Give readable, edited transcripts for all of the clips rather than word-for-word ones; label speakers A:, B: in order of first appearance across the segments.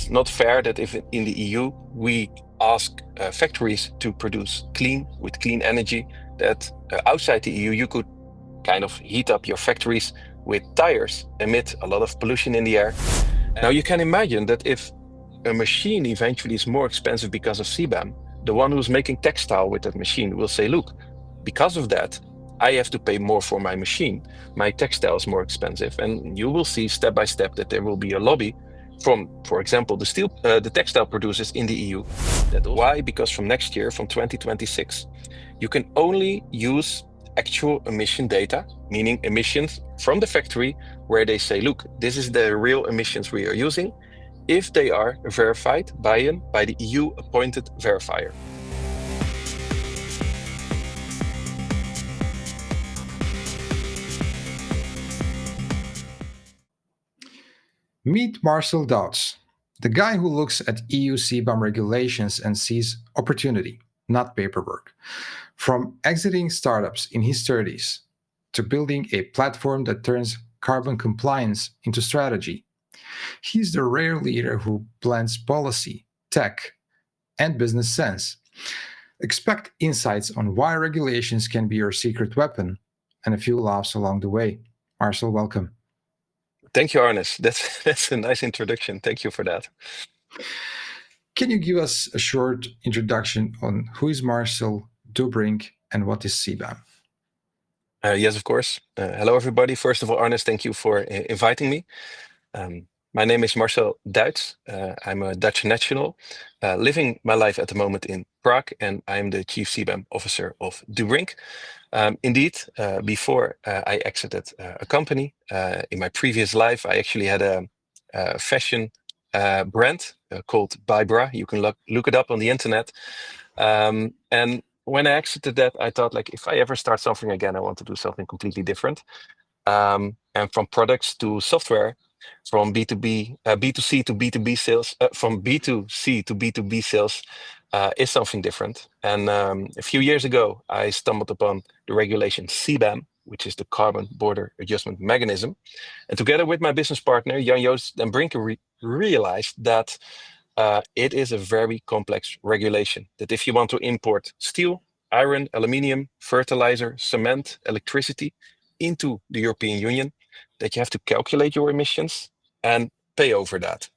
A: it's not fair that if in the EU we ask factories to produce clean with clean energy, that outside the EU you could kind of heat up your factories with tires, emit a lot of pollution in the air. Now you can imagine that if a machine eventually is more expensive because of CBAM, the one who's making textile with that machine will say, look, because of that, I have to pay more for my machine. My textile is more expensive. And you will see step by step that there will be a lobby from, for example, the textile producers in the EU. Why? Because from next year, from 2026, you can only use actual emission data, meaning emissions from the factory, where they say, look, this is the real emissions we are using, if they are verified by the EU appointed verifier.
B: Meet Marcel Dauds, the guy who looks at EU CBAM regulations and sees opportunity, not paperwork. From exiting startups in his 30s to building a platform that turns carbon compliance into strategy, he's the rare leader who blends policy, tech, and business sense. Expect insights on why regulations can be your secret weapon and a few laughs along the way. Marcel, welcome.
A: Thank you, Arnes. That's a nice introduction. Thank you for that.
B: Can you give us a short introduction on who is Marcel, Dubring, and what is CBAM?
A: Yes, of course. Hello, everybody. First of all, Arnes, thank you for inviting me. My name is Marcel Dauds. I'm a Dutch national, living my life at the moment in Prague, and I'm the Chief CBAM Officer of Dubring. Indeed, before I exited a company, in my previous life, I actually had a fashion brand called Bybra. You can look it up on the internet. And when I exited that, I thought, like, if I ever start something again, I want to do something completely different. And from products to software, from B2C to B2B sales, from B2C to B2B sales is something different. And a few years ago, I stumbled upon the regulation CBAM, which is the Carbon Border Adjustment Mechanism. And together with my business partner, Jan-Joost den Brinke, realized that it is a very complex regulation, that if you want to import steel, iron, aluminium, fertilizer, cement, electricity into the European Union, that you have to calculate your emissions and pay over that.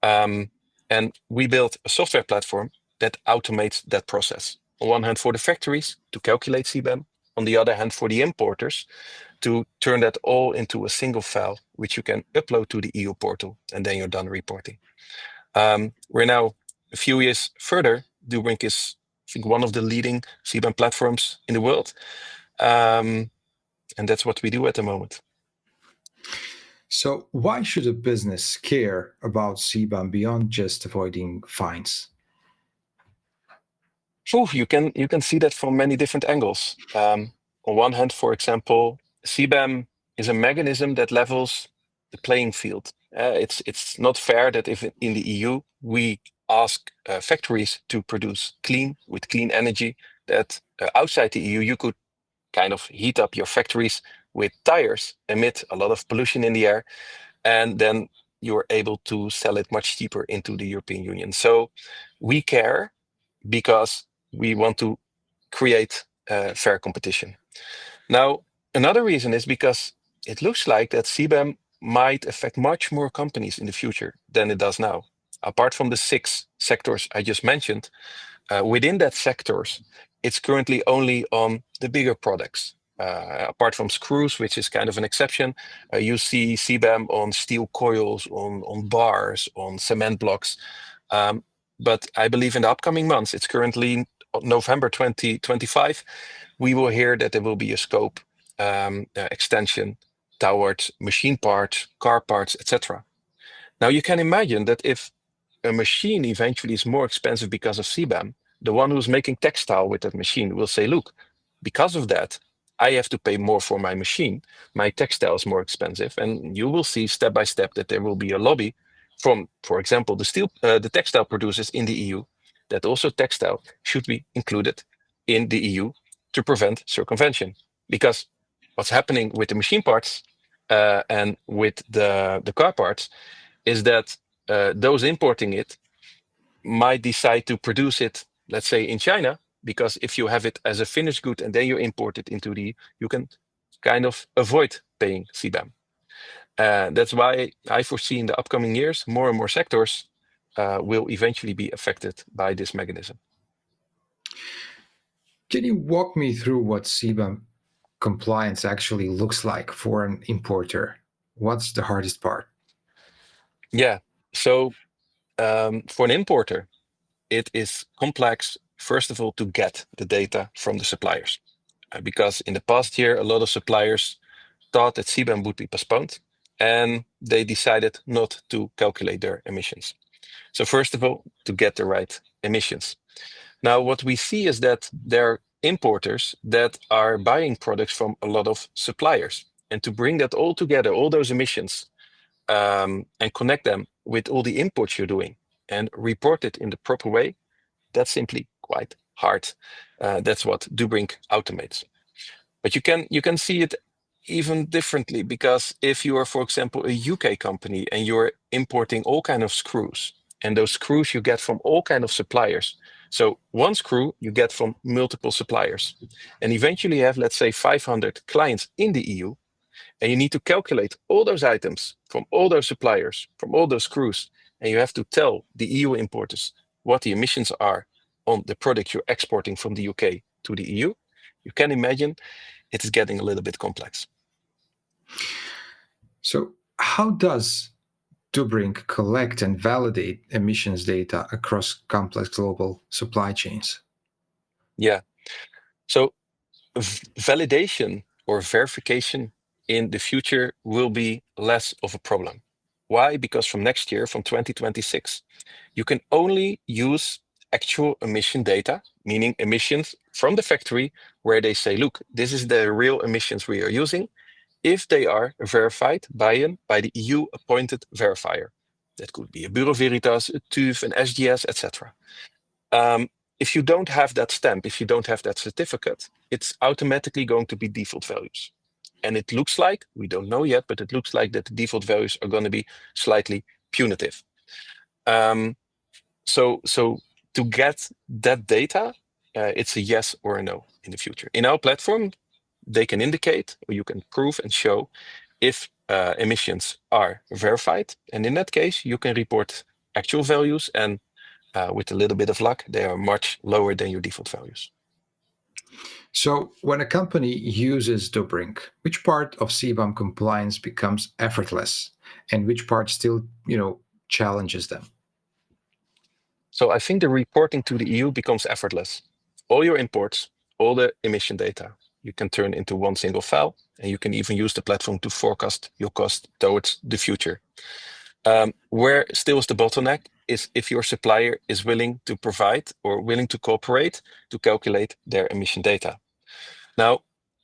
A: And we built a software platform that automates that process. On one hand, for the factories to calculate CBAM, on the other hand, for the importers to turn that all into a single file, which you can upload to the EU portal, and then you're done reporting. We're now a few years further. Dubring is, I think, one of the leading CBAM platforms in the world. And that's what we do at the moment.
B: So, why should a business care about CBAM beyond just avoiding fines?
A: You can see that from many different angles. On one hand, for example, CBAM is a mechanism that levels the playing field. It's not fair that if in the EU we ask factories to produce clean with clean energy, that outside the EU you could kind of heat up your factories with tires, emit a lot of pollution in the air, and then you're able to sell it much cheaper into the European Union. So we care because we want to create fair competition. Now, another reason is because it looks like that CBAM might affect much more companies in the future than it does now. Apart from the 6 sectors I just mentioned, within that sectors, it's currently only on the bigger products. Apart from screws, which is kind of an exception, you see CBAM on steel coils, on bars, on cement blocks. But I believe in the upcoming months, it's currently November 2025, we will hear that there will be a scope extension towards machine parts, car parts, etc. Now you can imagine that if a machine eventually is more expensive because of CBAM, the one who's making textile with that machine will say, look, because of that, I have to pay more for my machine. My textile is more expensive. And you will see step by step that there will be a lobby from, for example, the textile producers in the EU, that also textile should be included in the EU to prevent circumvention. Because what's happening with the machine parts and with the car parts is that those importing it might decide to produce it, let's say, in China, because if you have it as a finished good and then you import it into you can kind of avoid paying CBAM. That's why I foresee in the upcoming years, more and more sectors will eventually be affected by this mechanism.
B: Can you walk me through what CBAM compliance actually looks like for an importer? What's the hardest part?
A: Yeah. So for an importer, it is complex, first of all, to get the data from the suppliers. Because in the past year, a lot of suppliers thought that CBAM would be postponed, and they decided not to calculate their emissions. So first of all, to get the right emissions. Now, what we see is that there are importers that are buying products from a lot of suppliers. And to bring that all together, all those emissions, and connect them with all the imports you're doing and report it in the proper way, that's simply quite hard. That's what Dubring automates. But you can see it even differently, because if you are, for example, a UK company and you're importing all kind of screws, and those screws you get from all kind of suppliers. So one screw you get from multiple suppliers, and eventually you have, let's say, 500 clients in the EU, and you need to calculate all those items from all those suppliers, from all those screws, and you have to tell the EU importers what the emissions are on the product you're exporting from the UK to the EU. You can imagine it is getting a little bit complex.
B: So, how does Dubring collect and validate emissions data across complex global supply chains?
A: Yeah. So validation or verification in the future will be less of a problem. Why? Because from next year, from 2026, you can only use actual emission data, meaning emissions from the factory, where they say, look, this is the real emissions we are using, if they are verified by the EU appointed verifier. That could be a Bureau Veritas, a TÜV, an SGS, etc. If you don't have that stamp, if you don't have that certificate, it's automatically going to be default values. And it looks like, we don't know yet, but it looks like that the default values are going to be slightly punitive. So to get that data, it's a yes or a no in the future. In our platform, they can indicate, or you can prove and show if emissions are verified. And in that case, you can report actual values, and with a little bit of luck, they are much lower than your default values.
B: So, when a company uses Dubring, which part of CBAM compliance becomes effortless, and which part still, challenges them?
A: So I think the reporting to the EU becomes effortless. All your imports, all the emission data, you can turn into one single file, and you can even use the platform to forecast your cost towards the future. Where still is the bottleneck is if your supplier is willing to provide or willing to cooperate to calculate their emission data. Now,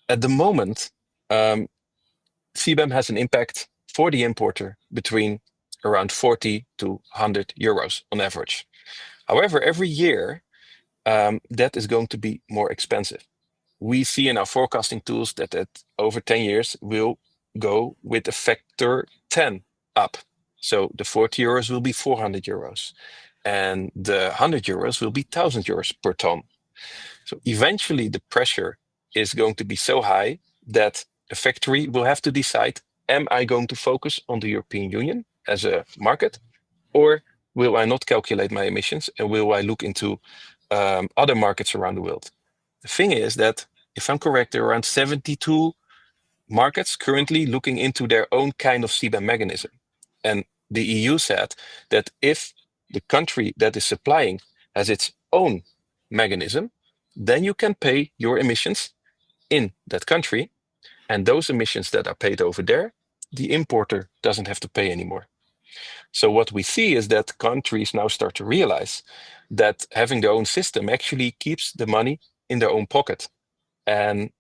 A: at the moment, CBAM has an impact for the importer between around 40 to 100 euros on average. However, every year, that is going to be more expensive. We see in our forecasting tools that over 10 years will go with a factor 10 up. So the 40 euros will be 400 euros, and the 100 euros will be 1,000 euros per ton. So eventually the pressure is going to be so high that a factory will have to decide, am I going to focus on the European Union as a market, or will I not calculate my emissions, and will I look into other markets around the world? The thing is that, if I'm correct, there are around 72 markets currently looking into their own kind of CBAM mechanism. And the EU said that if the country that is supplying has its own mechanism, then you can pay your emissions in that country. And those emissions that are paid over there, the importer doesn't have to pay anymore. So what we see is that countries now start to realize that having their own system actually keeps the money in their own pocket. And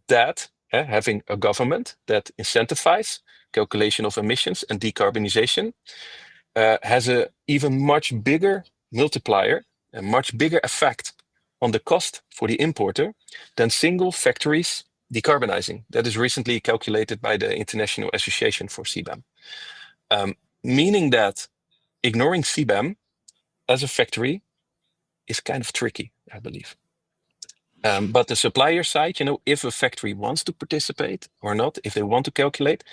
A: that having a government that incentivizes calculation of emissions and decarbonization has an even much bigger multiplier, a much bigger effect on the cost for the importer than single factories decarbonizing. That is recently calculated by the International Association for CBAM. Meaning that ignoring CBAM as a factory is kind of tricky, I believe. But the supplier side, if a factory wants to participate or not, if they want to calculate,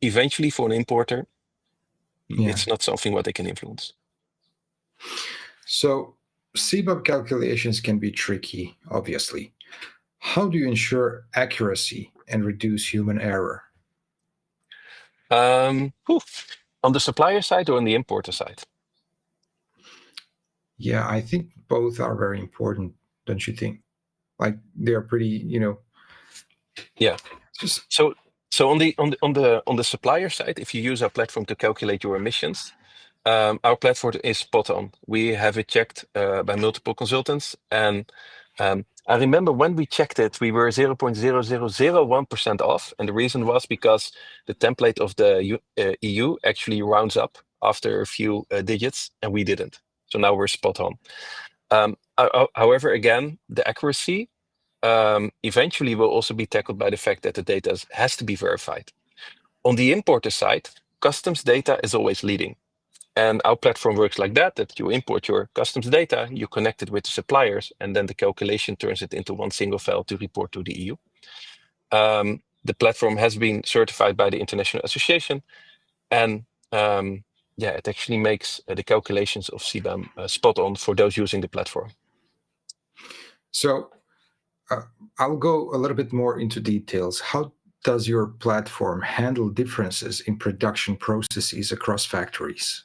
A: eventually for an importer, it's not something what they can influence.
B: So CBAM calculations can be tricky, obviously. How do you ensure accuracy and reduce human error?
A: On the supplier side or on the importer side?
B: Yeah, I think both are very important, don't you think? Like they're pretty,
A: Yeah.
B: just
A: So on the supplier side, if you use our platform to calculate your emissions, our platform is spot on. We have it checked by multiple consultants, and I remember when we checked it, we were 0.0001% off, and the reason was because the template of the EU actually rounds up after a few digits, and we didn't. So now we're spot on. However, again, the accuracy eventually will also be tackled by the fact that the data has to be verified. On the importer side, customs data is always leading. And our platform works like that you import your customs data, you connect it with the suppliers, and then the calculation turns it into one single file to report to the EU. The platform has been certified by the International Association, and it actually makes the calculations of CBAM spot on for those using the platform.
B: So I'll go a little bit more into details. How does your platform handle differences in production processes across factories?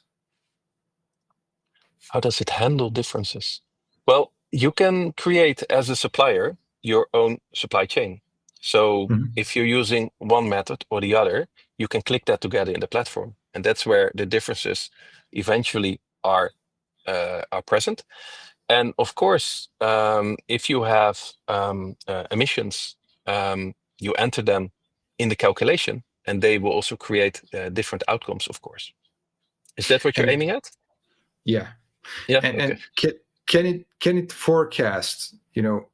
A: How does it handle differences? Well, you can create as a supplier your own supply chain. So if you're using one method or the other, you can click that together in the platform. And that's where the differences eventually are present. And of course, if you have emissions, you enter them in the calculation, and they will also create different outcomes, of course. Is that what you're aiming at?
B: Yeah.
A: Yeah.
B: And can it forecast,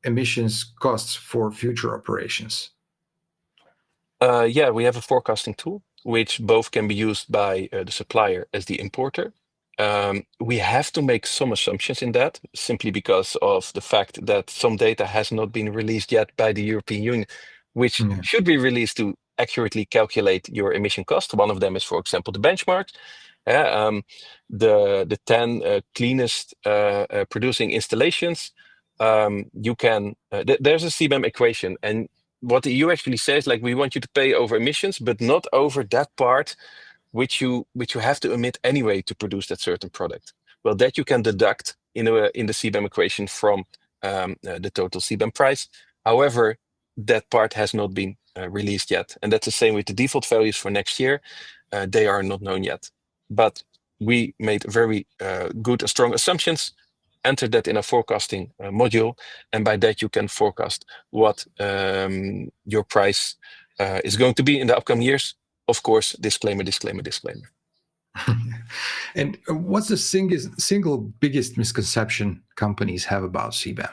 B: emissions costs for future operations?
A: Yeah, we have a forecasting tool, which both can be used by the supplier as the importer. We have to make some assumptions in that simply because of the fact that some data has not been released yet by the European Union, which should be released to accurately calculate your emission cost. One of them is, for example, the benchmark. The 10 cleanest producing installations. There's a CBAM equation, and what the EU actually says, like, we want you to pay over emissions, but not over that part which you have to emit anyway to produce that certain product. Well, that you can deduct in the CBAM equation from the total CBAM price. However, that part has not been released yet, and that's the same with the default values for next year. They are not known yet, but we made very good and strong assumptions. Enter that in a forecasting module, and by that you can forecast what your price is going to be in the upcoming years. Of course, disclaimer.
B: And what's the single biggest misconception companies have about CBAM?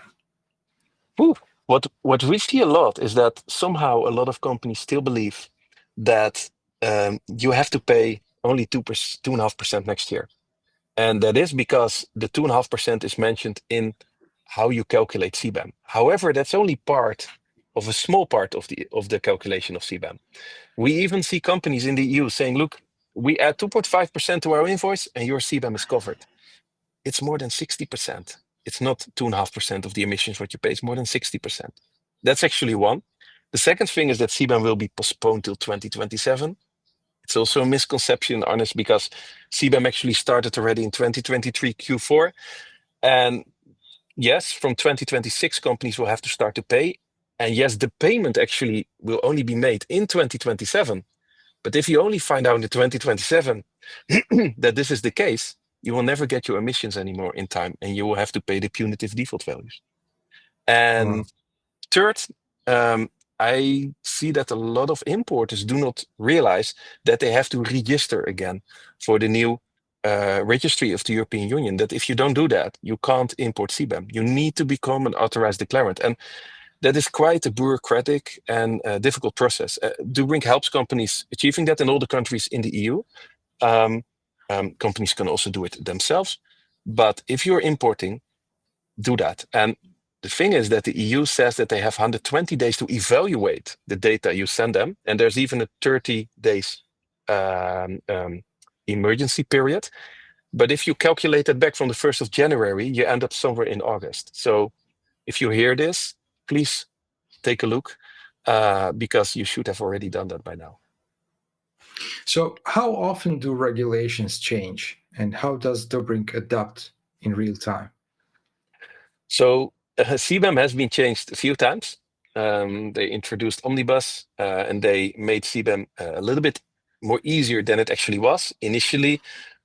A: What we see a lot is that somehow a lot of companies still believe that you have to pay only 2.5% next year. And that is because the 2.5% is mentioned in how you calculate CBAM. However, that's only part of a small part of the calculation of CBAM. We even see companies in the EU saying, look, we add 2.5% to our invoice and your CBAM is covered. It's more than 60%. It's not 2.5% of the emissions what you pay, it's more than 60%. That's actually one. The second thing is that CBAM will be postponed till 2027. It's also a misconception, Arnes, because CBAM actually started already in 2023 Q4. And yes, from 2026, companies will have to start to pay. And yes, the payment actually will only be made in 2027. But if you only find out in 2027 that this is the case, you will never get your emissions anymore in time, and you will have to pay the punitive default values. And third, I see that a lot of importers do not realize that they have to register again for the new registry of the European Union, that if you don't do that, you can't import CBAM. You need to become an authorized declarant. And that is quite a bureaucratic and difficult process. Dubring helps companies achieving that in all the countries in the EU. Companies can also do it themselves. But if you're importing, do that. And the thing is that the EU says that they have 120 days to evaluate the data you send them. And there's even a 30 days emergency period. But if you calculate it back from the 1st of January, you end up somewhere in August. So if you hear this, please take a look, because you should have already done that by now.
B: So, how often do regulations change, and how does Dubring adapt in real time?
A: So CBAM has been changed a few times. They introduced Omnibus, and they made CBAM a little bit more easier than it actually was. Initially,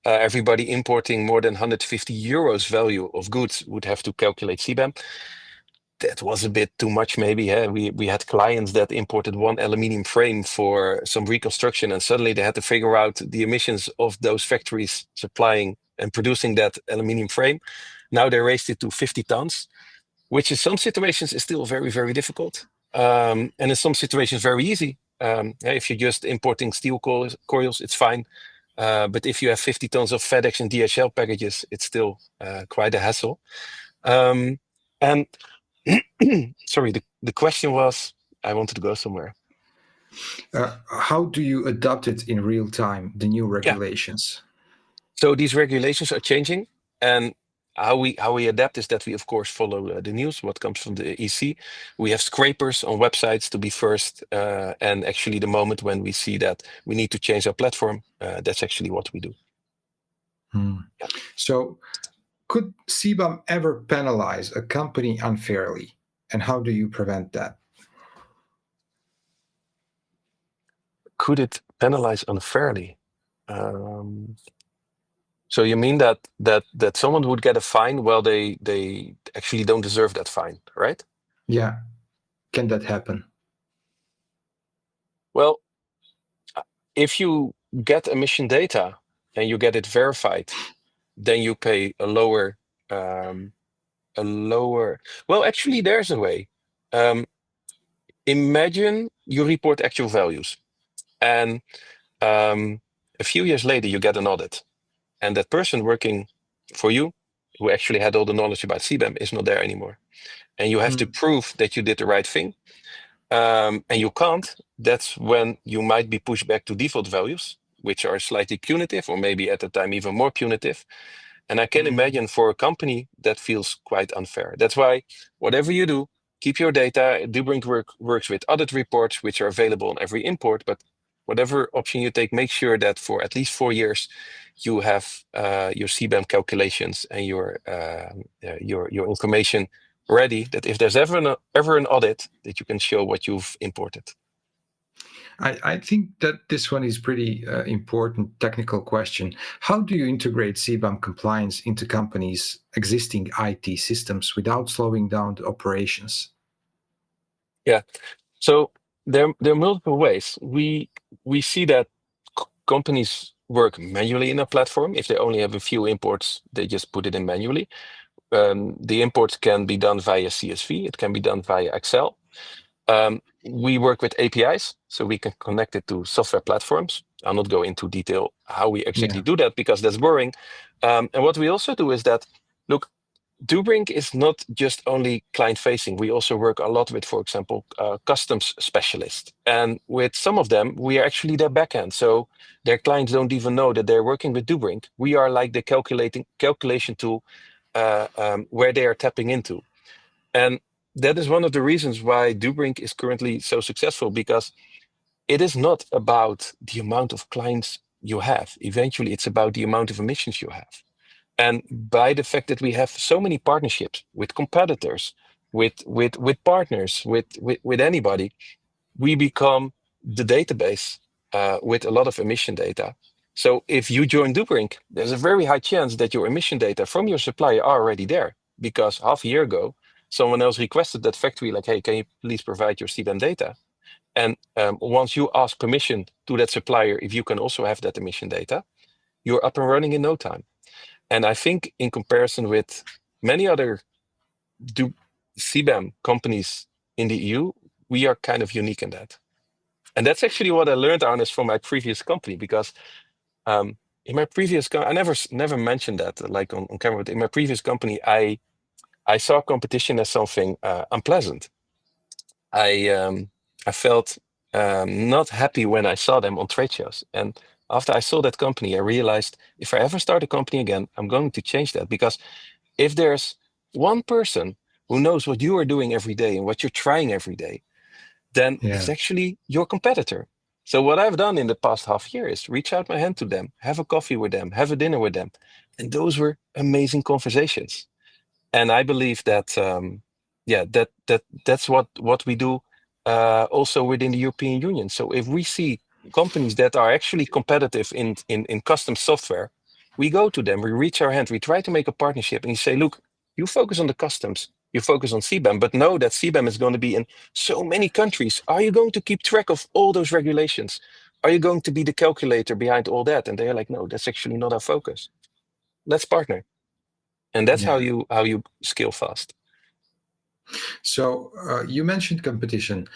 A: everybody importing more than 150 euros value of goods would have to calculate CBAM. That was a bit too much, maybe. We had clients that imported one aluminium frame for some reconstruction, and suddenly they had to figure out the emissions of those factories supplying and producing that aluminium frame. Now they raised it to 50 tons, which in some situations is still very, very difficult. And in some situations, very easy. If you're just importing steel coils, it's fine. But if you have 50 tons of FedEx and DHL packages, it's still quite a hassle. And sorry, the question was, I wanted to go somewhere.
B: How do you adapt it in real time, the new
A: Yeah.
B: regulations?
A: So these regulations are changing, and how we adapt is that we of course follow the news, what comes from the EC. We have scrapers on websites to be first, and actually the moment when we see that we need to change our platform, that's actually what we do. Yeah.
B: So, could CBAM ever penalize a company unfairly, and how do you prevent that?
A: Could it penalize unfairly? So you mean that someone would get a fine while they actually don't deserve that fine, right?
B: Yeah, can that happen?
A: Well, if you get emission data and you get it verified, then you pay a lower. Well, actually, there's a way. Imagine you report actual values, and a few years later you get an audit, and that person working for you, who actually had all the knowledge about CBAM, is not there anymore, and you have to prove that you did the right thing. And you can't, that's when you might be pushed back to default values, which are slightly punitive, or maybe at the time even more punitive. And I can imagine for a company that feels quite unfair. That's why whatever you do, keep your data. Dubring works with audit reports, which are available on every import. But whatever option you take, make sure that for at least 4 years, you have your CBAM calculations and your information ready. That if there's ever an audit, that you can show what you've imported.
B: I think that this one is pretty important technical question. How do you integrate CBAM compliance into companies' existing IT systems without slowing down the operations?
A: Yeah, so there are multiple ways. We see that companies work manually in a platform. If they only have a few imports, they just put it in manually. The import can be done via CSV. It can be done via Excel. We work with APIs, so we can connect it to software platforms. I'll not go into detail how we exactly do that because that's boring. And what we also do is that, look, Dubring is not just only client-facing. We also work a lot with, for example, customs specialists. And with some of them, we are actually their backend. So their clients don't even know that they're working with Dubring. We are like the calculation tool where they are tapping into. And that is one of the reasons why Dubring is currently so successful, because it is not about the amount of clients you have. Eventually, it's about the amount of emissions you have. And by the fact that we have so many partnerships with competitors, with partners, with anybody, we become the database with a lot of emission data. So if you join Dubring, there's a very high chance that your emission data from your supplier are already there, because half a year ago, someone else requested that factory, like, hey, can you please provide your CBAM data? And once you ask permission to that supplier, if you can also have that emission data, you're up and running in no time. And I think in comparison with many other CBAM companies in the EU, we are kind of unique in that. And that's actually what I learned, Arnes, from my previous company, because in my previous I never mentioned that like on camera, but in my previous company, I saw competition as something unpleasant. I felt not happy when I saw them on trade shows. And after I saw that company, I realized if I ever start a company again, I'm going to change that, because if there's one person who knows what you are doing every day and what you're trying every day, then it's
B: Yeah.
A: actually your competitor. So what I've done in the past half year is reach out my hand to them, have a coffee with them, have a dinner with them. And those were amazing conversations. And I believe that yeah, that's what we do also within the European Union. So if we see companies that are actually competitive in custom software, we go to them, we reach our hand, we try to make a partnership, and you say, look, you focus on the customs, you focus on CBAM, but know that CBAM is going to be in so many countries. Are you going to keep track of all those regulations? Are you going to be the calculator behind all that? And they're like, no, that's actually not our focus. Let's partner. And that's
B: Yeah.
A: how you scale fast.
B: So you mentioned competition.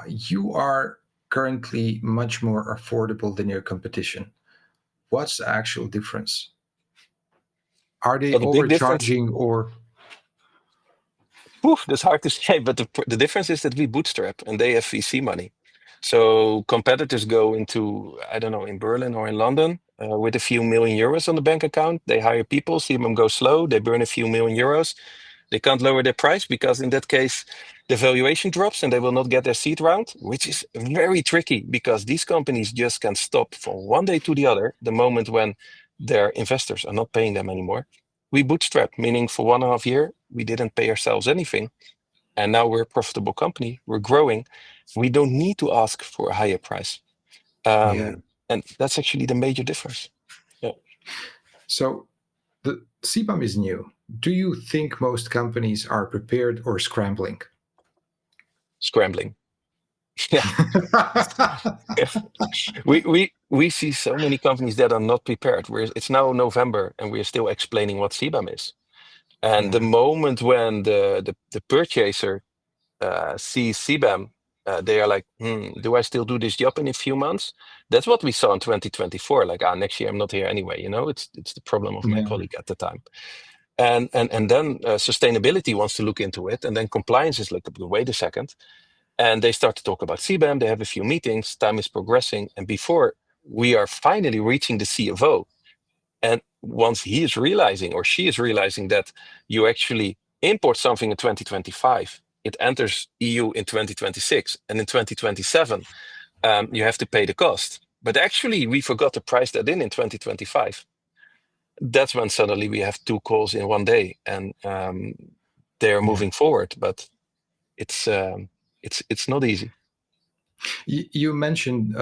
B: You are currently much more affordable than your competition. What's the actual difference? Are they
A: Well, the big difference,
B: overcharging or?
A: that's hard to say, but the difference is that we bootstrap and they have VC money. So competitors go into, I don't know, in Berlin or in London with a few million euros on the bank account. They hire people, see them go slow, they burn a few million euros. They can't lower their price because in that case, the valuation drops and they will not get their seed round, which is very tricky because these companies just can stop from one day to the other the moment when their investors are not paying them anymore. We bootstrap, meaning for 1.5 years, we didn't pay ourselves anything. And now we're a profitable company, we're growing. We don't need to ask for a higher price.
B: Yeah.
A: And that's actually the major difference. Yeah,
B: So the CBAM is new. Do you think most companies are prepared or scrambling?
A: scrambling. Yeah. Yeah. We see so many companies that are not prepared. It's now November and we're still explaining what CBAM is. And the
B: Yeah.
A: moment when the purchaser sees CBAM, they are like, do I still do this job in a few months? That's what we saw in 2024. Like, next year I'm not here anyway. It's the problem of my
B: Yeah.
A: colleague at the time. And then sustainability wants to look into it, and then compliance is like, wait a second. And they start to talk about CBAM. They have a few meetings. Time is progressing, and before we are finally reaching the CFO, and once he is realizing or she is realizing that you actually import something in 2025, it enters EU in 2026, and in 2027 you have to pay the cost. But actually, we forgot to price that in 2025. That's when suddenly we have two calls in one day, and they are
B: Yeah.
A: moving forward. But it's not easy.
B: You mentioned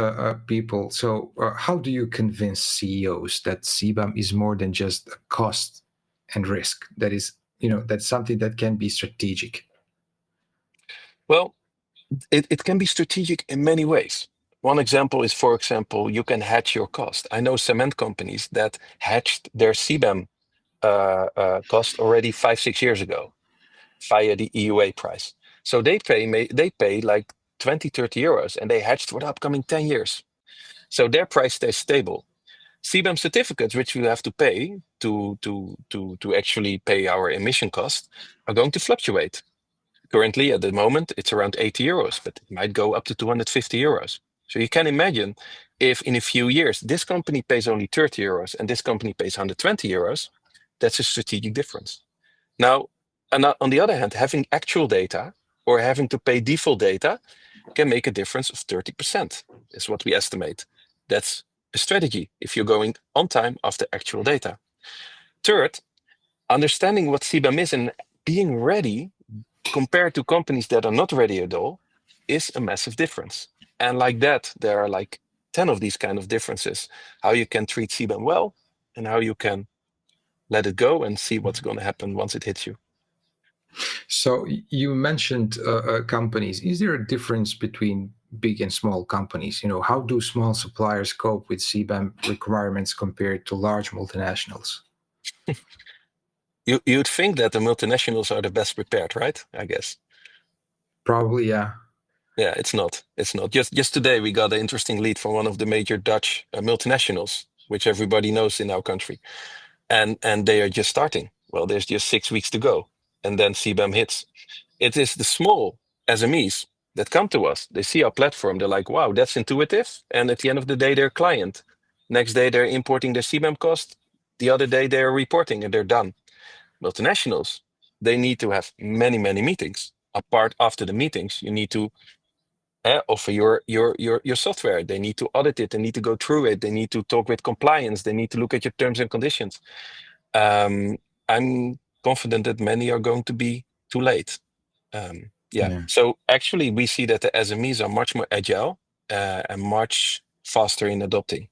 B: people. So how do you convince CEOs that CBAM is more than just a cost and risk? That is, that's something that can be strategic.
A: Well, it can be strategic in many ways. One example is, for example, you can hedge your cost. I know cement companies that hedged their CBAM cost already 5, 6 years ago via the EUA price. So they pay like 20, 30 euros and they hedged for the upcoming 10 years. So their price stays stable. CBAM certificates, which we have to pay to actually pay our emission cost, are going to fluctuate. Currently, at the moment, it's around 80 euros, but it might go up to 250 euros. So you can imagine if in a few years this company pays only 30 euros and this company pays 120 euros, that's a strategic difference. Now, and on the other hand, having actual data or having to pay default data can make a difference of 30%, is what we estimate. That's a strategy if you're going on time after actual data. Third, understanding what CBAM is and being ready compared to companies that are not ready at all is a massive difference. And like that, there are like 10 of these kind of differences, how you can treat CBAM well and how you can let it go and see what's going to happen once it hits you.
B: So you mentioned companies. Is there a difference between big and small companies? How do small suppliers cope with CBAM requirements compared to large multinationals?
A: You'd think that the multinationals are the best prepared, right? I guess.
B: Probably, yeah.
A: Yeah, it's not. It's not. Just today we got an interesting lead from one of the major Dutch multinationals. which everybody knows in our country, and they are just starting. Well, there's just 6 weeks to go, and then CBAM hits. It is the small SMEs that come to us. They see our platform. They're like, wow, that's intuitive. And at the end of the day, they're a client. Next day, they're importing their CBAM cost. The other day, they're reporting and they're done. Multinationals, they need to have many, many meetings. Apart after the meetings, you need to offer your software. They need to audit it. They need to go through it. They need to talk with compliance. They need to look at your terms and conditions. I'm confident that many are going to be too late.
B: Yeah.
A: So actually, we see that the SMEs are much more agile and much faster in adopting.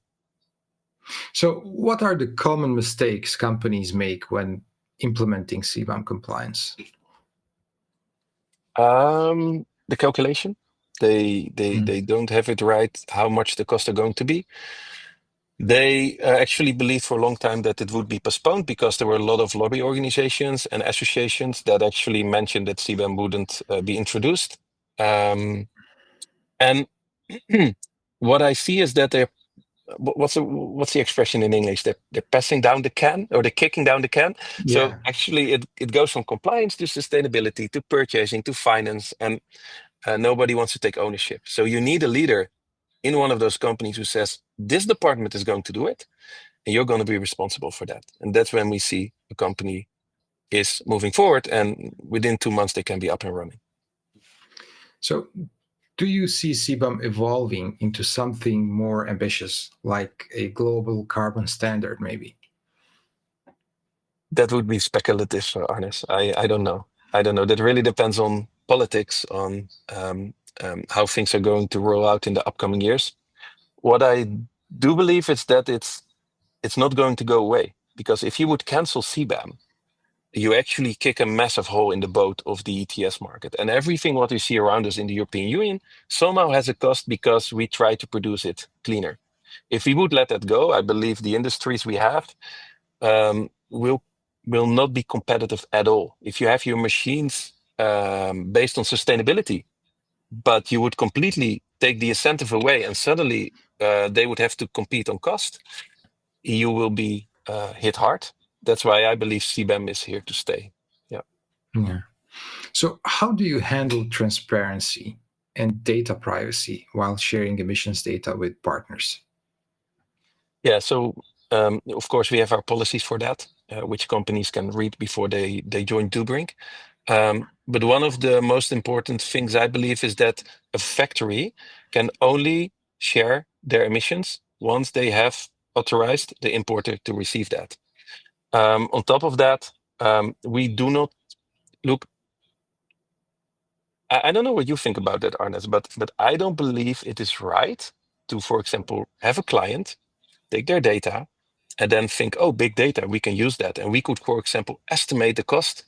B: So, what are the common mistakes companies make when implementing CBAM compliance?
A: The calculation, they don't have it right how much the costs are going to be. They actually believed for a long time that it would be postponed because there were a lot of lobby organizations and associations that actually mentioned that CBAM wouldn't be introduced. And what I see is that what's the expression in English? They're passing down the can, or they're kicking down the can. So
B: Yeah.
A: actually, it goes from compliance to sustainability to purchasing to finance, and nobody wants to take ownership. So you need a leader in one of those companies who says, this department is going to do it, and you're going to be responsible for that. And that's when we see a company is moving forward, and within 2 months they can be up and running.
B: So, do you see CBAM evolving into something more ambitious, like a global carbon standard, maybe?
A: That would be speculative, Arnes. I don't know. I don't know. That really depends on politics, on how things are going to roll out in the upcoming years. What I do believe is that it's not going to go away, because if you would cancel CBAM, you actually kick a massive hole in the boat of the ETS market. And everything what we see around us in the European Union somehow has a cost because we try to produce it cleaner. If we would let that go, I believe the industries we have will not be competitive at all. If you have your machines based on sustainability, but you would completely take the incentive away and suddenly they would have to compete on cost, you will be hit hard. That's why I believe CBAM is here to stay.
B: Yeah. So, how do you handle transparency and data privacy while sharing emissions data with partners?
A: Yeah, so of course we have our policies for that, which companies can read before they join Dubring. But one of the most important things I believe is that a factory can only share their emissions once they have authorized the importer to receive that. On top of that, we do not look. I don't know what you think about that, Arnes, but I don't believe it is right to, for example, have a client take their data and then think, oh, big data, we can use that. And we could, for example, estimate the cost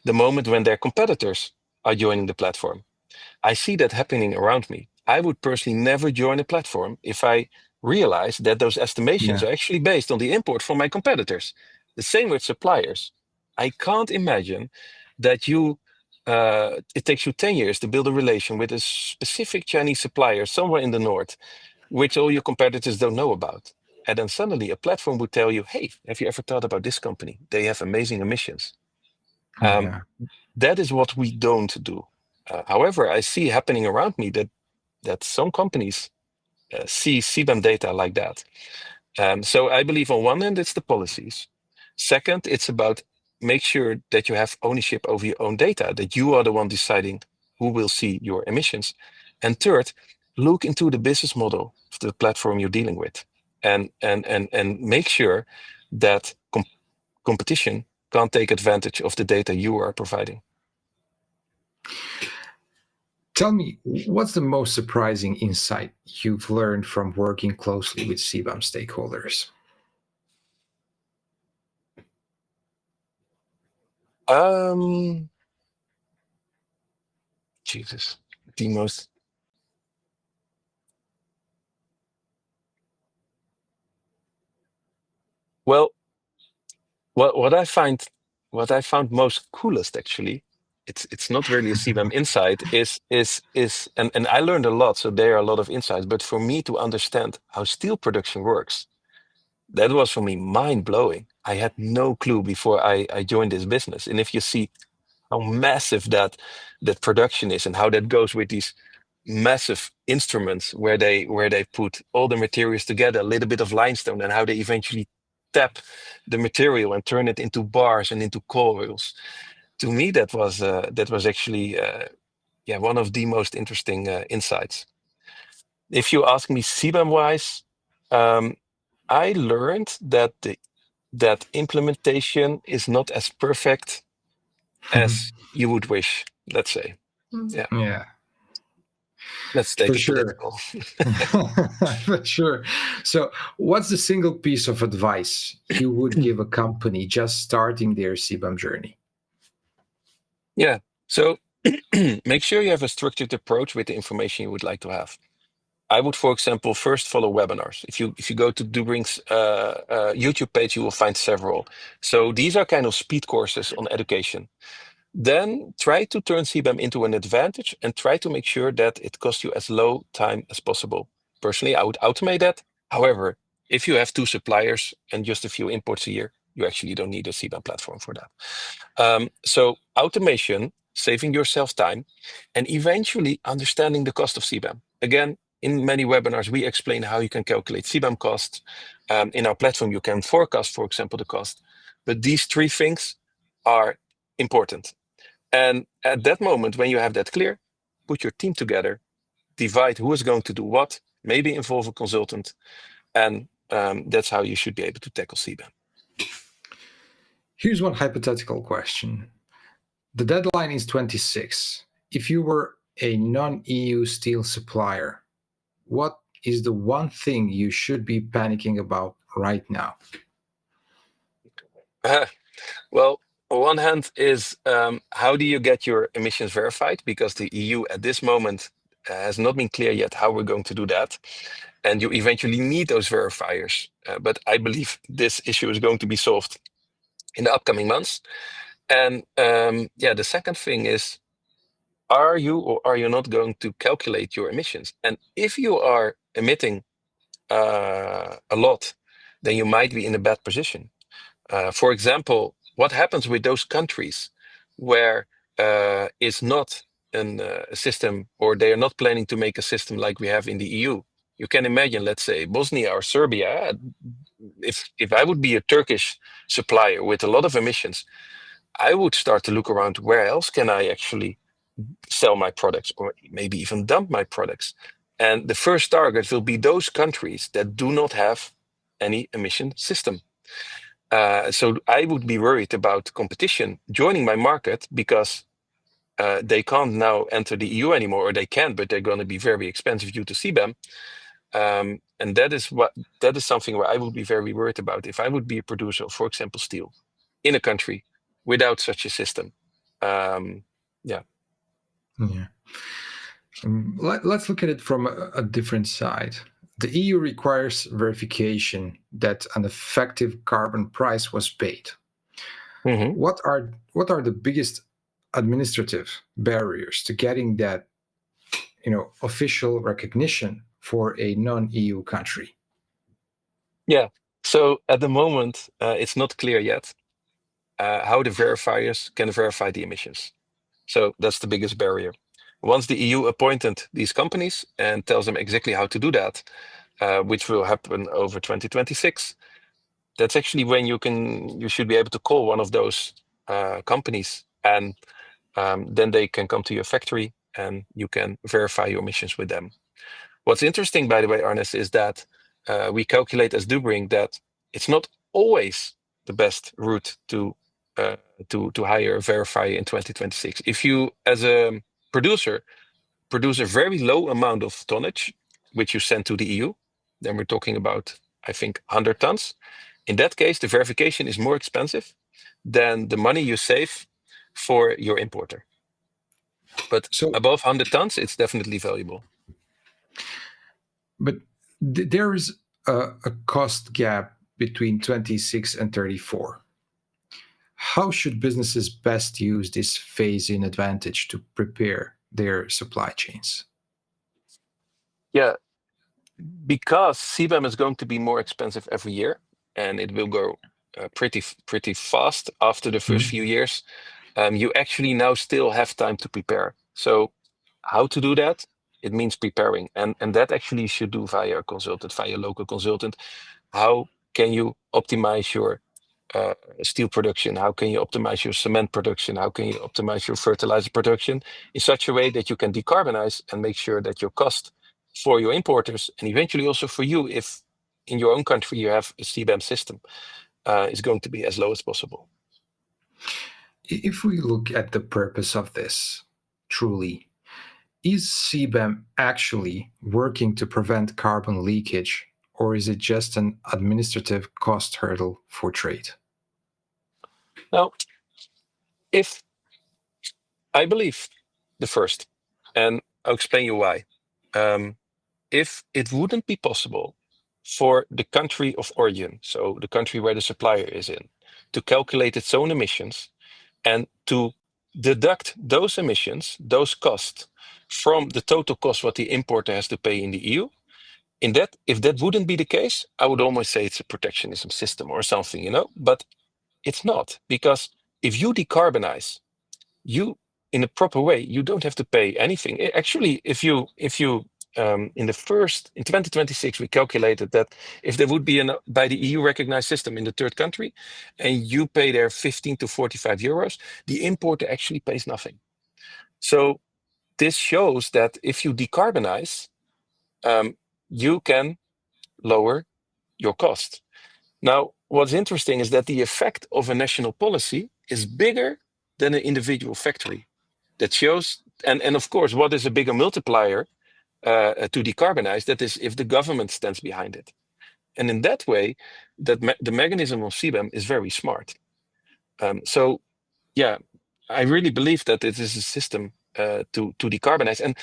A: the moment when their competitors are joining the platform. I see that happening around me. I would personally never join a platform if I realize that those estimations
B: Yeah.
A: are actually based on the import from my competitors. The same with suppliers. I can't imagine that it takes you 10 years to build a relation with a specific Chinese supplier somewhere in the north, which all your competitors don't know about. And then suddenly a platform would tell you, hey, have you ever thought about this company? They have amazing emissions. Um,
B: Yeah.
A: that is what we don't do. However, I see happening around me that some companies see CBAM data like that. So I believe on one hand, it's the policies. Second, it's about make sure that you have ownership over your own data, that you are the one deciding who will see your emissions. And third, look into the business model of the platform you're dealing with, and make sure that competition can't take advantage of the data you are providing.
B: Tell me, what's the most surprising insight you've learned from working closely with CBAM stakeholders?
A: Um, Jesus, the most. Well, what I find, what I found most coolest actually, it's not really a CBAM insight, and I learned a lot, so there are a lot of insights. But for me to understand how steel production works, That was for me mind blowing. I had no clue before I joined this business. And if you see how massive that production is and how that goes with these massive instruments where they put all the materials together, a little bit of limestone, and how they eventually tap the material and turn it into bars and into coils. To me, that was actually one of the most interesting insights. If you ask me CBAM wise, um, I learned that implementation is not as perfect as you would wish. Let's say, yeah.
B: Yeah,
A: Let's
B: for
A: take it
B: sure.
A: political.
B: For sure. So, what's the single piece of advice you would give a company just starting their CBAM journey?
A: Yeah. So make sure you have a structured approach with the information you would like to have. I would, for example, first follow webinars. If you go to Dubring's YouTube page, you will find several. So these are kind of speed courses on education. Then try to turn CBAM into an advantage and try to make sure that it costs you as low time as possible. Personally, I would automate that. However, if you have two suppliers and just a few imports a year, you actually don't need a CBAM platform for that. So automation, saving yourself time, and eventually understanding the cost of CBAM. Again, in many webinars, we explain how you can calculate CBAM costs. In our platform, you can forecast, for example, the cost. But these three things are important. And at that moment, when you have that clear, put your team together, divide who is going to do what, maybe involve a consultant, and that's how you should be able to tackle CBAM.
B: Here's one hypothetical question. The deadline is 26. If you were a non EU steel supplier, what is the one thing you should be panicking about right now?
A: Well, on one hand is how do you get your emissions verified? Because the EU at this moment has not been clear yet how we're going to do that. And you eventually need those verifiers. But I believe this issue is going to be solved in the upcoming months. And the second thing is, are you or are you not going to calculate your emissions? And if you are emitting a lot, then you might be in a bad position. For example, what happens with those countries where it's not a system, or they are not planning to make a system like we have in the EU? You can imagine, let's say, Bosnia or Serbia. If I would be a Turkish supplier with a lot of emissions, I would start to look around where else can I actually sell my products or maybe even dump my products. And the first target will be those countries that do not have any emission system. So I would be worried about competition joining my market because they can't now enter the EU anymore, or they can, but they're going to be very expensive due to CBAM. And that is something where I would be very worried about if I would be a producer of, for example, steel in a country without such a system. Yeah.
B: Yeah. Let's look at it from a different side. The EU requires verification that an effective carbon price was paid.
A: Mm-hmm.
B: What are the biggest administrative barriers to getting that official recognition for a non-EU country?
A: Yeah. So at the moment, it's not clear yet how the verifiers can verify the emissions. So that's the biggest barrier. Once the EU appointed these companies and tells them exactly how to do that, which will happen over 2026, that's actually when you should be able to call one of those companies, and then they can come to your factory and you can verify your emissions with them. What's interesting, by the way, Arnes, is that we calculate as Dubring that it's not always the best route to hire a verifier in 2026. If you, as a producer, produce a very low amount of tonnage, which you send to the EU, then we're talking about, I think, 100 tons. In that case, the verification is more expensive than the money you save for your importer. But
B: So,
A: above 100 tons, it's definitely valuable.
B: but there is a cost gap between 26 and 34. How should businesses best use this phase-in advantage to prepare their supply chains?
A: Yeah, because CBAM is going to be more expensive every year, and it will go pretty fast after the first few years. You actually now still have time to prepare. So how to do that? It means preparing, and that actually you should do via a consultant, via a local consultant. How can you optimize your steel production? How can you optimize your cement production? How can you optimize your fertilizer production in such a way that you can decarbonize and make sure that your cost for your importers and eventually also for you, if in your own country you have a CBAM system, is going to be as low as possible.
B: If we look at the purpose of this, truly, is CBAM actually working to prevent carbon leakage, or is it just an administrative cost hurdle for trade?
A: Now, if I believe the first, and I'll explain you why. If it wouldn't be possible for the country of origin, so the country where the supplier is in, to calculate its own emissions and to deduct those emissions, those costs, from the total cost what the importer has to pay in the EU, if that wouldn't be the case, I would almost say it's a protectionism system or something, but it's not, because if you decarbonize, you in a proper way, you don't have to pay anything. Actually, if you in 2026, we calculated that if there would be by the EU recognized system in the third country, and you pay there 15 to 45 euros, the importer actually pays nothing. So this shows that if you decarbonize, you can lower your cost. Now, what's interesting is that the effect of a national policy is bigger than an individual factory. That shows, and of course, what is a bigger multiplier to decarbonize? That is if the government stands behind it. And in that way, the mechanism of CBAM is very smart. So, yeah, I really believe that it is a system to decarbonize. And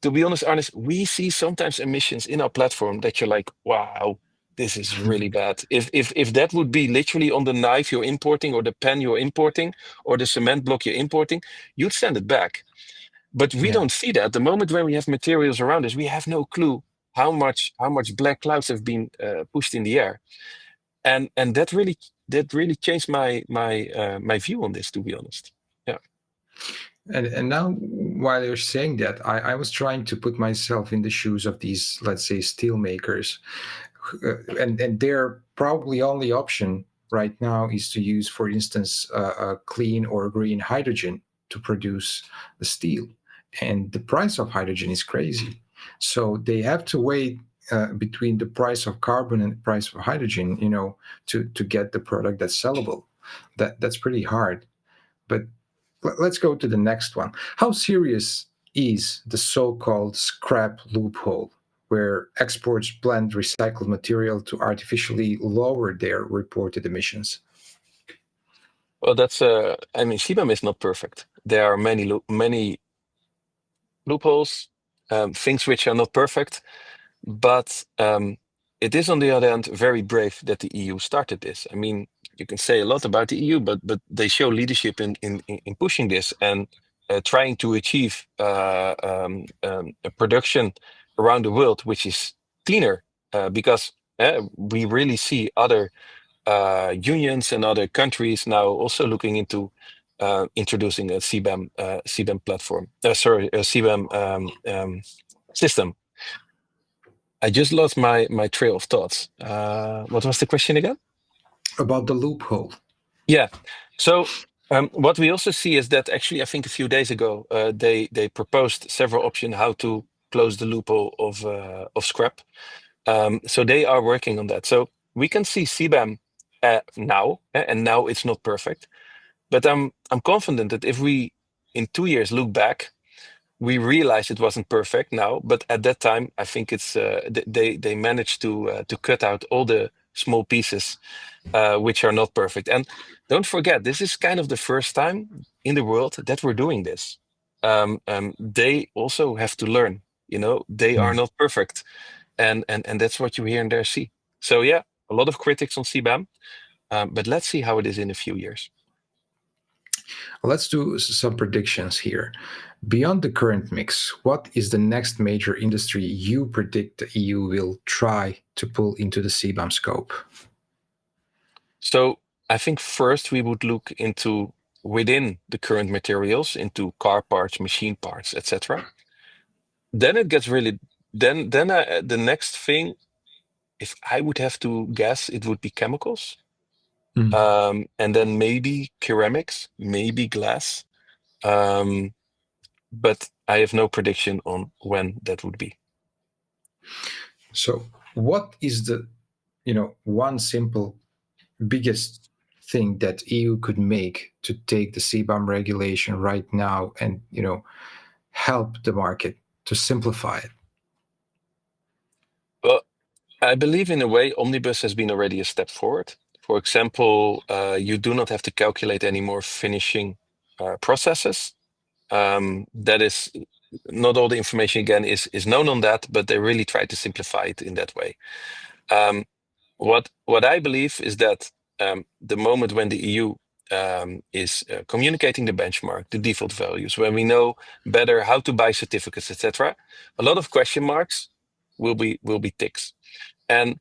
A: to be honest, Arnes, we see sometimes emissions in our platform that you're like, wow, this is really bad. If that would be literally on the knife you're importing, or the pen you're importing, or the cement block you're importing, you'd send it back. But we don't see that. The moment when we have materials around us, we have no clue how much black clouds have been pushed in the air, and that really changed my view on this. To be honest, yeah.
B: And now, while you're saying that, I was trying to put myself in the shoes of these, let's say, steel makers, and their probably only option right now is to use, for instance, clean or green hydrogen to produce the steel, and the price of hydrogen is crazy. So they have to weigh between the price of carbon and the price of hydrogen, to get the product that's sellable. That's pretty hard. But let's go to the next one. How serious is the so-called scrap loophole, where exports blend recycled material to artificially lower their reported emissions?
A: Well, that's I mean, CBAM is not perfect. There are many loopholes, things which are not perfect, but it is on the other hand very brave that the EU started this. I mean, you can say a lot about the EU, but they show leadership in pushing this and trying to achieve a production around the world which is cleaner, because we really see other unions and other countries now also looking into introducing a CBAM platform. A CBAM system. I just lost my trail of thoughts. What was the question again?
B: About the loophole.
A: Yeah. So what we also see is that actually, I think a few days ago, they proposed several options how to close the loophole of scrap. So they are working on that. So we can see CBAM now, and now it's not perfect, but I'm confident that if we in 2 years look back, we realize it wasn't perfect now, but at that time, I think it's they managed to cut out all the small pieces which are not perfect. And don't forget, this is kind of the first time in the world that we're doing this. They also have to learn. They are not perfect, and that's what you hear and there see. So yeah, a lot of critics on CBAM, but let's see how it is in a few years.
B: Let's do some predictions here. Beyond the current mix, what is the next major industry you predict the EU will try to pull into the CBAM scope?
A: So I think first we would look into within the current materials, into car parts, machine parts, etc. Then it gets really then the next thing, if I would have to guess, it would be chemicals,
B: Mm.
A: and then maybe ceramics, maybe glass. Um, but I have no prediction on when that would be.
B: So, what is the one simple biggest thing that EU could make to take the CBAM regulation right now and help the market to simplify it?
A: Well, I believe in a way Omnibus has been already a step forward. For example, you do not have to calculate any more finishing processes. That is not all the information again is known on that, but they really try to simplify it in that way. Um, what I believe is that the moment when the EU is communicating the benchmark, the default values, when we know better how to buy certificates, etc., a lot of question marks will be ticks, and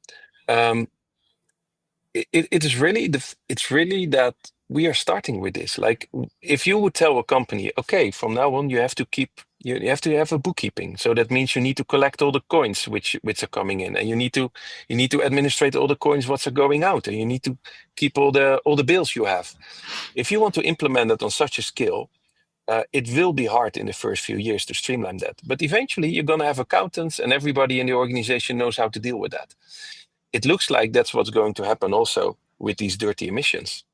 A: um, it is really it's really that we are starting with this. Like, if you would tell a company, okay, from now on you have to you have to have a bookkeeping, so that means you need to collect all the coins which are coming in, and you need to administrate all the coins what's are going out, and you need to keep all the bills you have. If you want to implement it on such a scale, it will be hard in the first few years to streamline that, but eventually you're going to have accountants and everybody in the organization knows how to deal with that. It looks like that's what's going to happen also with these dirty emissions.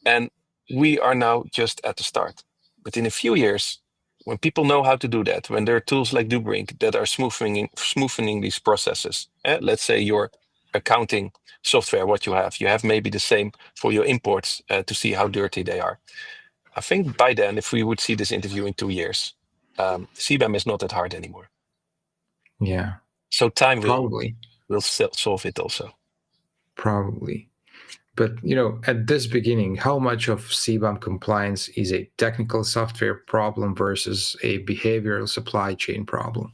A: And we are now just at the start. But in a few years, when people know how to do that, when there are tools like Dubring that are smoothing these processes, let's say your accounting software, what you have maybe the same for your imports to see how dirty they are. I think by then, if we would see this interview in 2 years, CBAM is not that hard anymore.
B: Yeah,
A: So time
B: probably.
A: will solve it also.
B: Probably. But at this beginning, how much of CBAM compliance is a technical software problem versus a behavioral supply chain problem?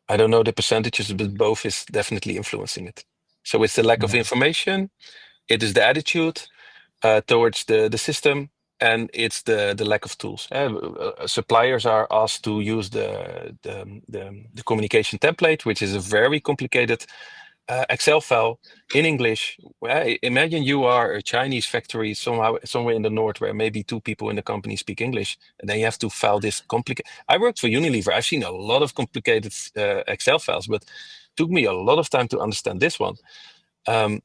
A: I don't know the percentages, but both is definitely influencing it. So it's the lack of
B: Yeah.
A: information, it is the attitude towards the system, and it's the lack of tools. Suppliers are asked to use the communication template, which is a very complicated Excel file in English. Well, imagine you are a Chinese factory somewhere in the north where maybe two people in the company speak English, and then you have to file this complicated. I worked for Unilever. I've seen a lot of complicated Excel files, but took me a lot of time to understand this one. Um,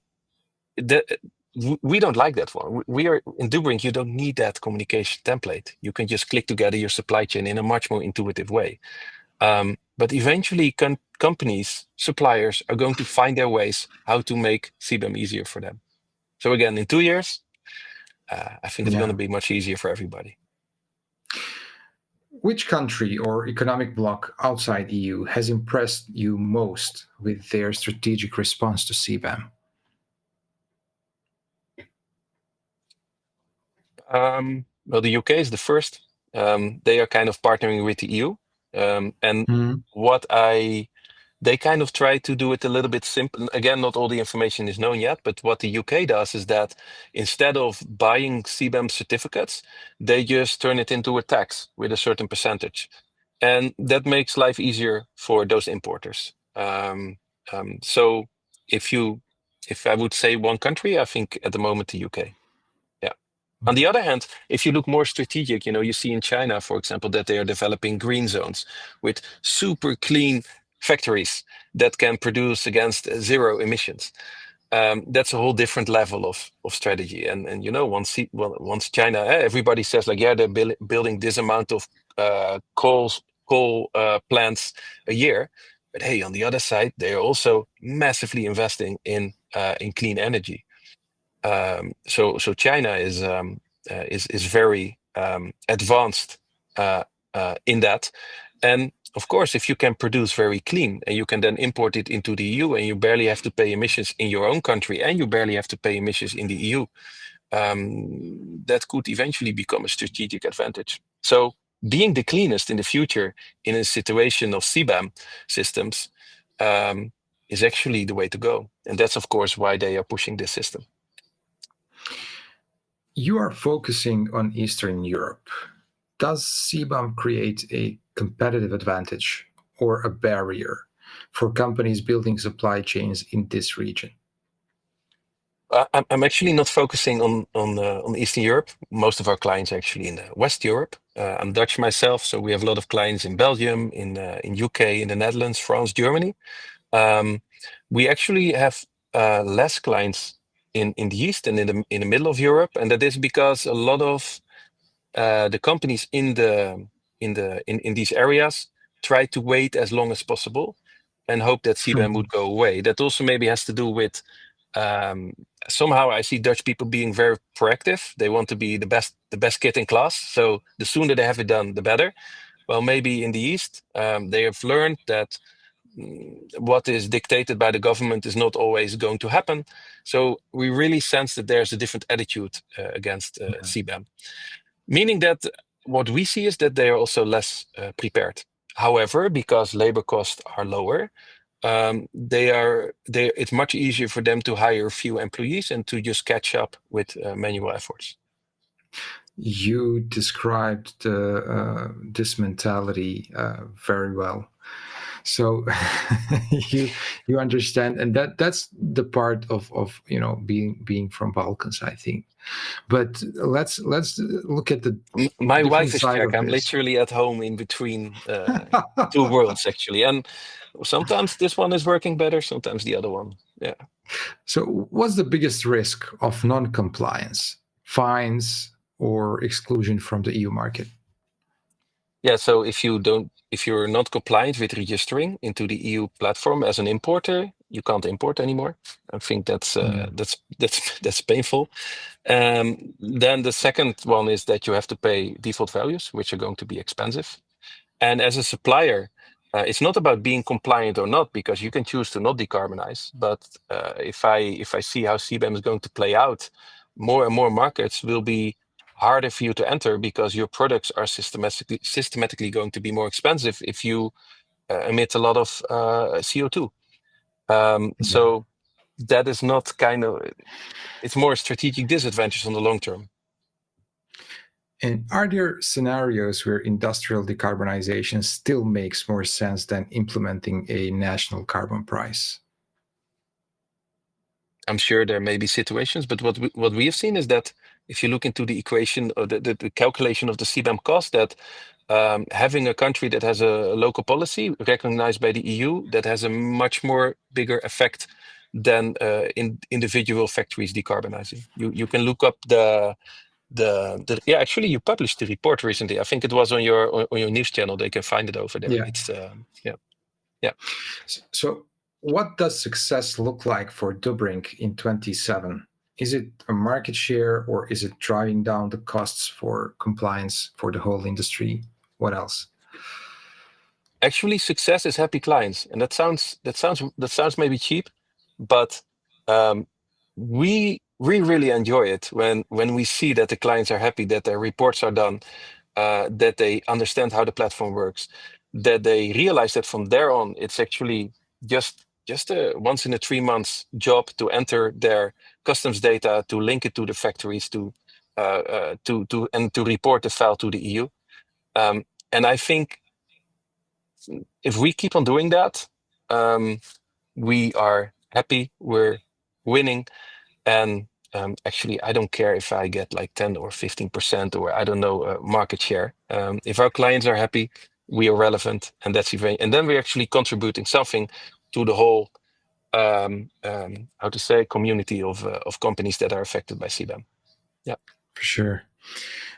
A: that, we don't like that one. We are in Dubring. You don't need that communication template. You can just click together your supply chain in a much more intuitive way. But eventually, companies, suppliers are going to find their ways how to make CBAM easier for them. So again, in 2 years, I think it's going to
B: Yeah.
A: be much easier for everybody.
B: Which country or economic bloc outside EU has impressed you most with their strategic response to CBAM?
A: Well, the UK is the first. They are kind of partnering with the EU, and
B: Mhm.
A: what they kind of try to do it a little bit simple. Again, not all the information is known yet, but what the UK does is that instead of buying CBAM certificates, they just turn it into a tax with a certain percentage. And that makes life easier for those importers. So if I would say one country, I think at the moment the UK. Yeah. On the other hand, if you look more strategic, you see in China, for example, that they are developing green zones with super clean factories that can produce against zero emissions. That's a whole different level of strategy. And once China, everybody says like, yeah, they're building this amount of coal plants a year. But hey, on the other side, they are also massively investing in clean energy. So China is very advanced in that, and of course, if you can produce very clean and you can then import it into the EU, and you barely have to pay emissions in your own country, and you barely have to pay emissions in the EU, that could eventually become a strategic advantage. So being the cleanest in the future in a situation of CBAM systems is actually the way to go. And that's, of course, why they are pushing this system.
B: You are focusing on Eastern Europe. Does CBAM create a competitive advantage or a barrier for companies building supply chains in this region?
A: I'm actually not focusing on Eastern Europe. Most of our clients are actually in West Europe. I'm Dutch myself, so we have a lot of clients in Belgium, in UK, in the Netherlands, France, Germany. We actually have less clients in the East and in the middle of Europe, and that is because a lot of the companies in these areas try to wait as long as possible and hope that CBAM would go away. That also maybe has to do with somehow I see Dutch people being very proactive. They want to be the best kid in class. So the sooner they have it done, the better. Well, maybe in the East, they have learned that what is dictated by the government is not always going to happen. So we really sense that there's a different attitude against CBAM, meaning that what we see is that they are also less prepared. However, because labor costs are lower, it's much easier for them to hire a few employees and to just catch up with manual efforts.
B: You described this mentality very well. So you understand, and that's the part of being from Balkans, I think. But let's look at the
A: my wife is
B: side
A: Czech.
B: of
A: I'm
B: this.
A: literally at home in between two worlds, actually, and sometimes this one is working better, sometimes the other one. Yeah.
B: So what's the biggest risk of non-compliance? Fines or exclusion from the EU market?
A: Yeah, so if you're not compliant with registering into the EU platform as an importer, you can't import anymore. I think that's painful. Then the second one is that you have to pay default values, which are going to be expensive. And as a supplier, it's not about being compliant or not, because you can choose to not decarbonize. But if I see how CBAM is going to play out, more and more markets will be harder for you to enter because your products are systematically going to be more expensive if you emit a lot of CO2. So that is not it's more a strategic disadvantage on the long term.
B: And are there scenarios where industrial decarbonization still makes more sense than implementing a national carbon price?
A: I'm sure there may be situations, but what we have seen is that if you look into the equation or the calculation of the CBAM cost, that having a country that has a local policy recognized by the EU, that has a much more bigger effect than in individual factories decarbonizing. You can look up actually you published the report recently. I think it was on your news channel. They can find it over there.
B: Yeah.
A: It's
B: So what does success look like for Dubring in 27? Is it a market share, or is it driving down the costs for compliance for the whole industry? What else?
A: Actually, success is happy clients, and that sounds maybe cheap, but we really enjoy it when we see that the clients are happy, that their reports are done, that they understand how the platform works, that they realize that from there on it's actually just a once in a 3 months job to enter their customs data, to link it to the factories, to report the file to the EU. And I think if we keep on doing that, we are happy, we're winning, and actually, I don't care if I get like 10 or 15% or I don't know market share. If our clients are happy, we are relevant, and and then we're actually contributing something to the whole community of companies that are affected by CBAM. Yeah,
B: for sure.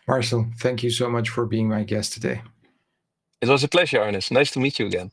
B: Marcel, thank you so much for being my guest today.
A: It was a pleasure, Arnes. Nice to meet you again.